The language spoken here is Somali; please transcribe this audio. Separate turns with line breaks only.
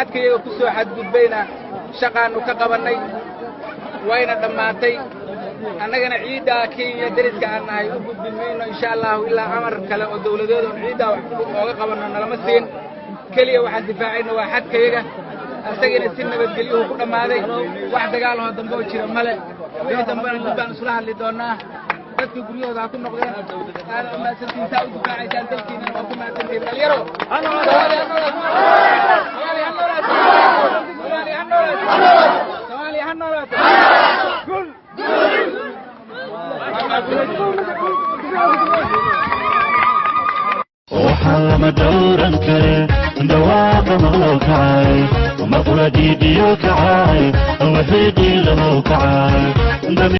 xadkayga ku soo xadgudbayna shaqaanu ka qabanay wayna dhammaatay annagana ciidda Kenya dariska aan nahay u gudbin mayno insha Allah ilaa amar kale oo dawladeed oo ciidda ooga qabanno nalama siin kaliya waxaan difaacayna waa xadkayga asagana si nabadgelyo ku dhamaaday wax dagaal oo dambe oo jira male ee dambana dib baan isla hadli doonaa dadka guryahooda ku noqdeen aad ma santiisa u difaacaysan dalkiina waa ku maadantiin dhalinyaro
وحلم دورا كريم دواق مغلوكعاي ومقردي ديوكعاي وحيدي لموكعاي